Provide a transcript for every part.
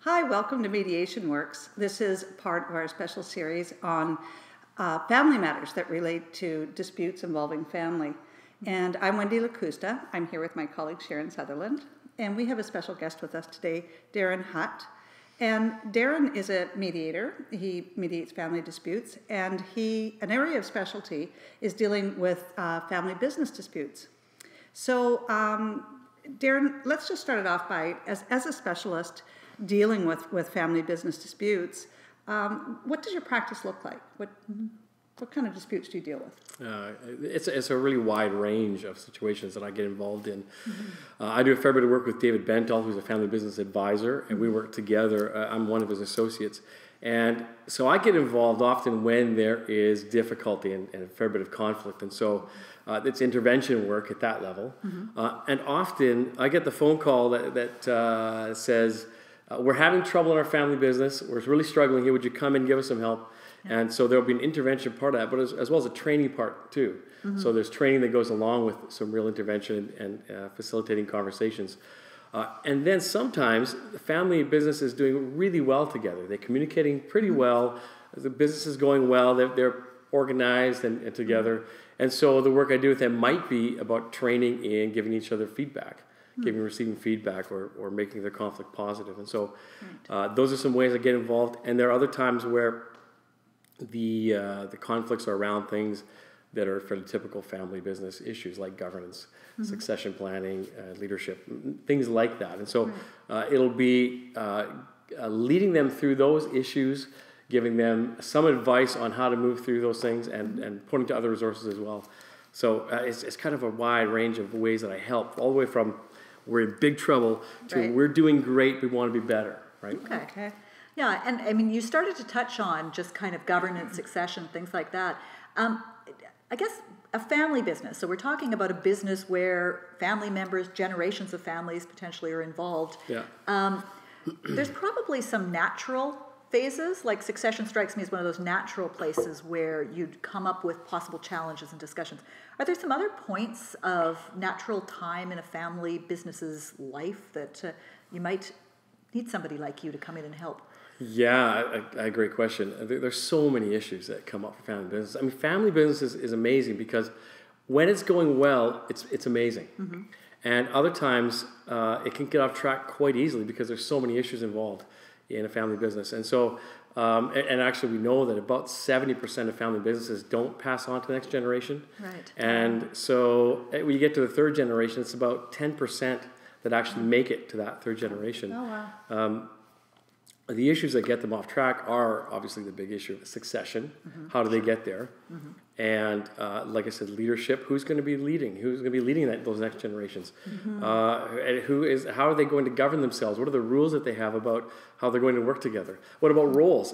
Hi, welcome to Mediation Works. This is part of our special series on family matters that relate to disputes involving family. And I'm Wendy Lakusta. I'm here with my colleague Sharon Sutherland. And we have a special guest with us today, Darrin Hotte. And Darrin is a mediator. He mediates family disputes. And an area of specialty is dealing with family business disputes. So Darrin, let's just start it off by, as a specialist dealing with family business disputes, what does your practice look like? What kind of disputes do you deal with? It's a really wide range of situations that I get involved in. I do a fair bit of work with David Bentel, who's a family business advisor, and we work together. I'm one of his associates. And so I get involved often when there is difficulty and a fair bit of conflict. And so it's intervention work at that level. And often I get the phone call that says, we're having trouble in our family business. We're really struggling here. Would you come and give us some help? Yeah. And so there'll be an intervention part of that, but as well as a training part too. So there's training that goes along with some real intervention and facilitating conversations. And then sometimes the family business is doing really well together. They're communicating pretty well. The business is going well. They're organized and together. And so the work I do with them might be about training and giving each other feedback. Receiving feedback or making their conflict positive. And so those are some ways I get involved. And there are other times where the conflicts are around things that are fairly typical family business issues like governance, succession planning, leadership, things like that. And so it'll be leading them through those issues, giving them some advice on how to move through those things and pointing to other resources as well. So it's kind of a wide range of ways that I help, all the way from we're in big trouble to we're doing great, we want to be better, right? Okay. Yeah, and I mean, you started to touch on just kind of governance, succession, things like that. I guess a family business, so we're talking about a business where family members, generations of families potentially are involved. Yeah. There's probably some natural phases, like succession strikes me as one of those natural places where you'd come up with possible challenges and discussions. Are there some other points of natural time in a family business's life that you might need somebody like you to come in and help? Yeah, a great question. There's so many issues that come up for family business. I mean, family business is amazing because when it's going well, it's amazing. And other times it can get off track quite easily because there's so many issues involved in a family business. And so, and actually we know that about 70% of family businesses don't pass on to the next generation. Right. And so when you get to the third generation, it's about 10% that actually make it to that third generation. Oh, wow. The issues that get them off track are obviously the big issue of succession. How do they get there? And like I said, leadership. Who's going to be leading? Who's going to be leading those next generations? And how are they going to govern themselves? What are the rules that they have about how they're going to work together? What about roles?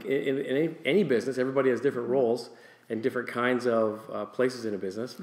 In any business, everybody has different roles and different kinds of places in a business.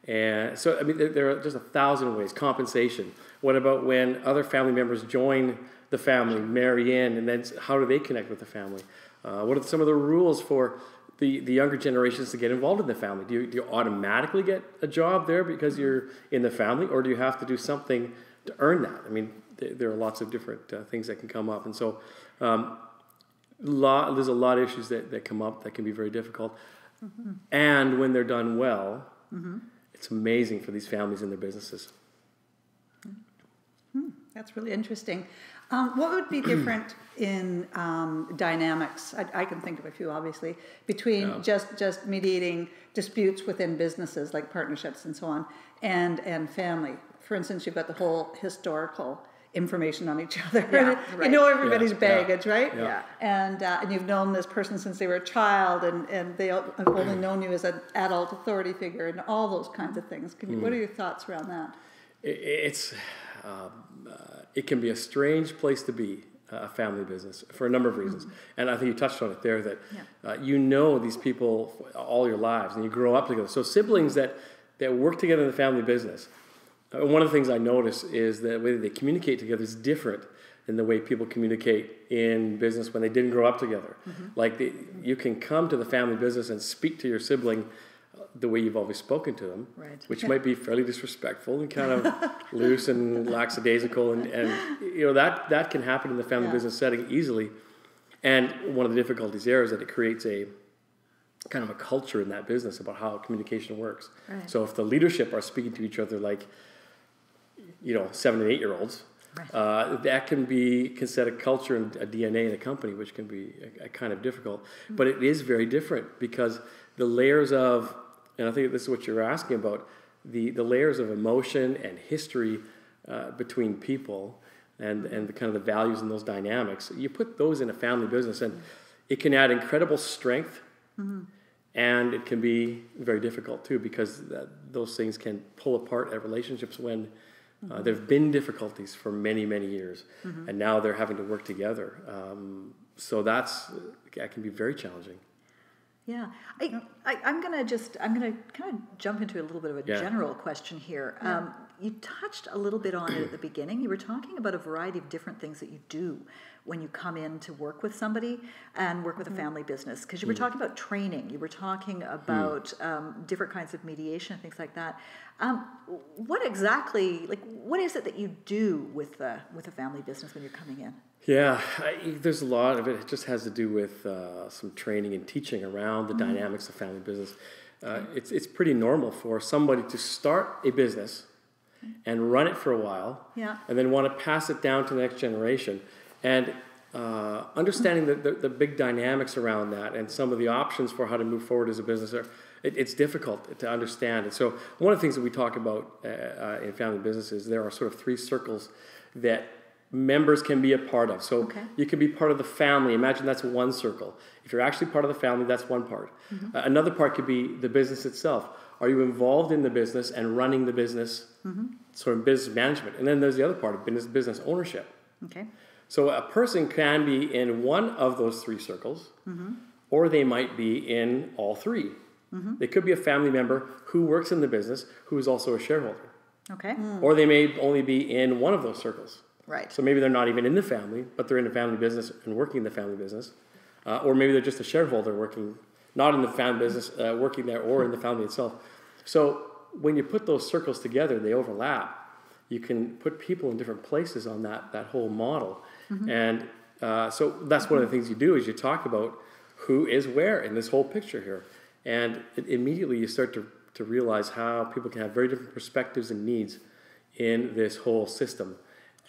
And so, I mean, there are just 1,000 ways. Compensation. What about when other family members join the family, marry in, and then how do they connect with the family? What are some of the rules for the younger generations to get involved in the family? Do you automatically get a job there because you're in the family, or do you have to do something to earn that? I mean, there are lots of different things that can come up. And so there's a lot of issues that come up that can be very difficult. And when they're done well, it's amazing for these families and their businesses. That's really interesting. What would be different in dynamics? I can think of a few, obviously, between just mediating disputes within businesses like partnerships and so on, and family. For instance, you've got the whole historical information on each other. Yeah, right. You know everybody's baggage, right? Yeah. And you've known this person since they were a child, and they have only known you as an adult authority figure, and all those kinds of things. What are your thoughts around that? It can be a strange place to be, a family business, for a number of reasons. And I think you touched on it there, that you know these people all your lives, and you grow up together. So siblings that work together in the family business, one of the things I notice is that the way they communicate together is different than the way people communicate in business when they didn't grow up together. Like you can come to the family business and speak to your sibling the way you've always spoken to them, Right. which might be fairly disrespectful and kind of loose and lackadaisical, and that can happen in the family business setting easily. And one of the difficulties there is that it creates a kind of a culture in that business about how communication works. Right. So if the leadership are speaking to each other like 7 and 8 year olds, that can set a culture and a DNA in a company, which can be a kind of difficult. But it is very different because the layers of, and I think this is what you're asking about, the layers of emotion and history between people and the kind of the values and those dynamics, you put those in a family business and it can add incredible strength, and it can be very difficult too, because those things can pull apart at relationships when there have been difficulties for many, many years, and now they're having to work together. So that can be very challenging. Yeah, I'm gonna kind of jump into a little bit of a general question here. You touched a little bit on it at the beginning. You were talking about a variety of different things that you do when you come in to work with somebody and work with a family business. Because you were talking about training, you were talking about different kinds of mediation and things like that. What exactly, what is it that you do with a family business when you're coming in? Yeah, there's a lot of it. It just has to do with some training and teaching around the dynamics of family business. It's pretty normal for somebody to start a business and run it for a while, and then want to pass it down to the next generation. And understanding the big dynamics around that and some of the options for how to move forward as a business, it's difficult to understand. And so one of the things that we talk about in family businesses, there are sort of 3 circles that members can be a part of. So you can be part of the family. Imagine that's one circle. If you're actually part of the family, that's one part. Another part could be the business itself. Are you involved in the business and running the business, sort of business management? And then there's the other part of business ownership. Okay. So a person can be in one of those 3 circles, or they might be in all 3. They could be a family member who works in the business who is also a shareholder. Okay. Or they may only be in one of those circles. Right. So maybe they're not even in the family, but they're in the family business and working in the family business. Or maybe they're just a shareholder working, not in the family business, working there or in the family itself. So when you put those circles together, they overlap. You can put people in different places on that whole model. And so that's one of the things you do is you talk about who is where in this whole picture here. And immediately you start to realize how people can have very different perspectives and needs in this whole system.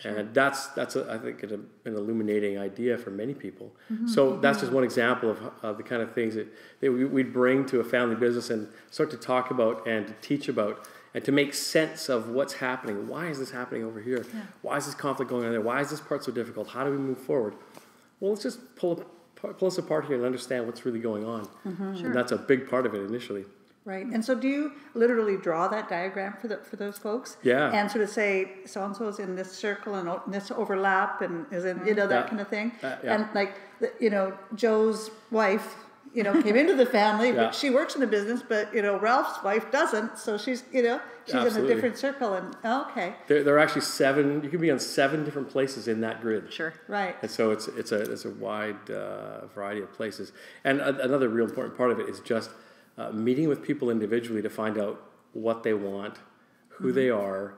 And that's I think an illuminating idea for many people. So that's just one example of the kind of things that we'd bring to a family business and start to talk about and to teach about and to make sense of what's happening. Why is this happening over here? Why is this conflict going on there? Why is this part so difficult? How do we move forward? Well, let's just pull us apart here and understand what's really going on. And that's a big part of it initially. Right. And so do you literally draw that diagram for those folks? Yeah. And sort of say, so-and-so is in this circle and this overlap and is in, that kind of thing? And Joe's wife, came into the family, but she works in the business, but, Ralph's wife doesn't. So she's, she's in a different circle. And, There are actually 7, you can be on 7 different places in that grid. Sure. Right. And so it's a wide variety of places. And another real important part of it is just meeting with people individually to find out what they want, who they are,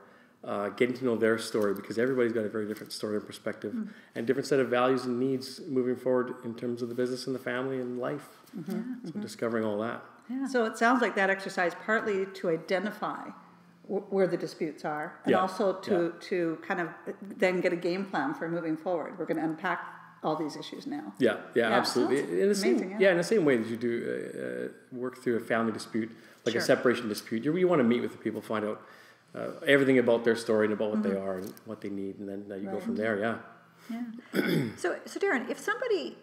getting to know their story, because everybody's got a very different story and perspective and different set of values and needs moving forward in terms of the business and the family and life. So discovering all that. Yeah. So it sounds like that exercise partly to identify where the disputes are and also to kind of then get a game plan for moving forward. We're going to unpack all these issues now. Yeah, absolutely. In the amazing, in the same way that you do work through a family dispute, like a separation dispute, you want to meet with the people, find out everything about their story and about what they are and what they need, and then you go from there. So Darrin, if somebody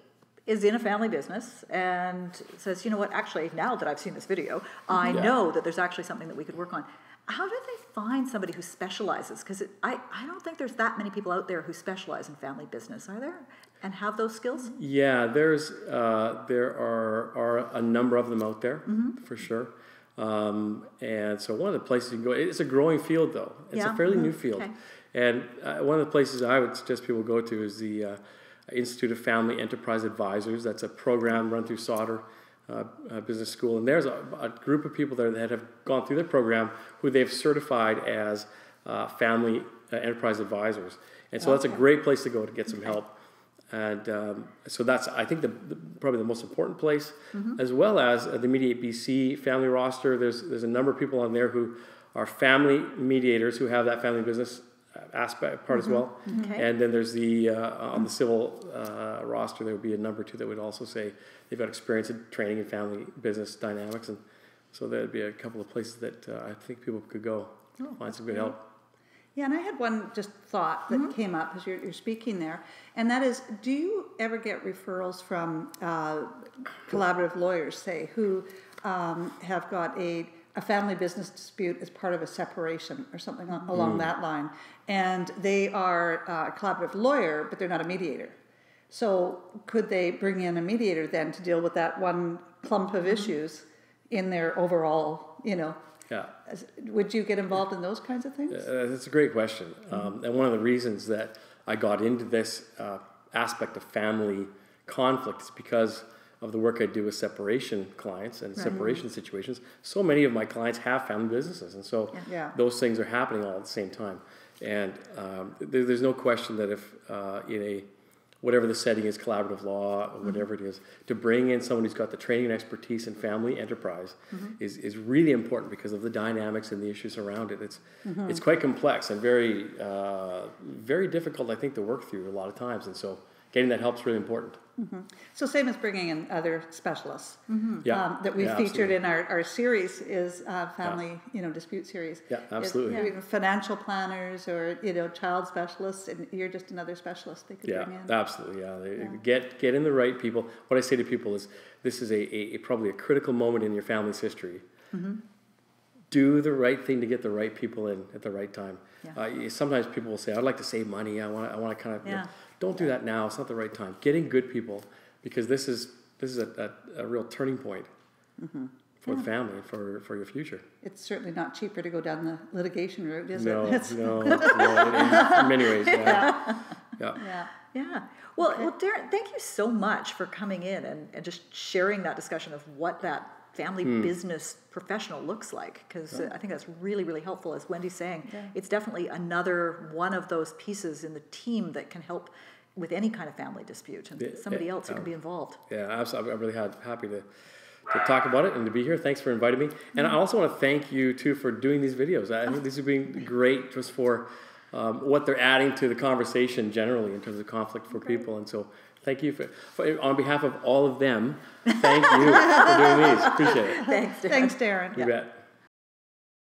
is in a family business and says, actually, now that I've seen this video, I know that there's actually something that we could work on. How do they find somebody who specializes? Because I don't think there's that many people out there who specialize in family business, are there? And have those skills? Yeah, there are a number of them out there, for sure. And so one of the places you can go, it's a growing field though. It's a fairly new field. Okay. And one of the places I would suggest people go to is the Institute of Family Enterprise Advisors. That's a program run through Sauder Business School, and there's a group of people there that have gone through the program who they've certified as family enterprise advisors, and so that's a great place to go to get some help. And so that's, I think, probably the most important place, as well as the Mediate BC family roster. There's a number of people on there who are family mediators who have that family business aspect part as well. And then there's the on the civil roster, there would be a number too that would also say they've got experience in training in family business dynamics, and so there'd be a couple of places that I think people could go find some good help. Yeah, and I had one just thought that came up as you're speaking there, and that is, do you ever get referrals from collaborative lawyers, say, who have got a family business dispute as part of a separation or something along that line, and they are a collaborative lawyer, but they're not a mediator? So could they bring in a mediator then to deal with that one clump of issues in their overall, Yeah. Would you get involved in those kinds of things? That's a great question. And one of the reasons that I got into this aspect of family conflict is because of the work I do with separation clients and separation situations. So many of my clients have family businesses, and so those things are happening all at the same time. And there's no question that if in a whatever the setting is, collaborative law, or whatever it is, to bring in someone who's got the training and expertise in family enterprise is really important because of the dynamics and the issues around it. It's quite complex and very very difficult, I think, to work through a lot of times, and so getting that help is really important. So same as bringing in other specialists that we featured absolutely. in our series is family dispute series. Yeah, absolutely. Even financial planners or child specialists, and you're just another specialist they could bring in. Absolutely. Get in the right people. What I say to people is, this is a probably a critical moment in your family's history. Do the right thing to get the right people in at the right time. Sometimes people will say, "I'd like to save money. I want to kind of." Don't do that now. It's not the right time. Getting good people, because this is a real turning point for the family and for your future. It's certainly not cheaper to go down the litigation route, is it? No, in many ways. Well, Darrin, thank you so much for coming in and just sharing that discussion of what that family business professional looks like, because I think that's really, really helpful. As Wendy's saying, it's definitely another one of those pieces in the team that can help with any kind of family dispute, and somebody else who can be involved. Yeah, absolutely. I'm really happy to talk about it and to be here. Thanks for inviting me. And I also want to thank you, too, for doing these videos. I think these have been great just for what they're adding to the conversation generally in terms of conflict for people. And so thank you for on behalf of all of them, thank you for doing these. Appreciate it. Thanks, Darrin. Thanks, Darrin. You bet.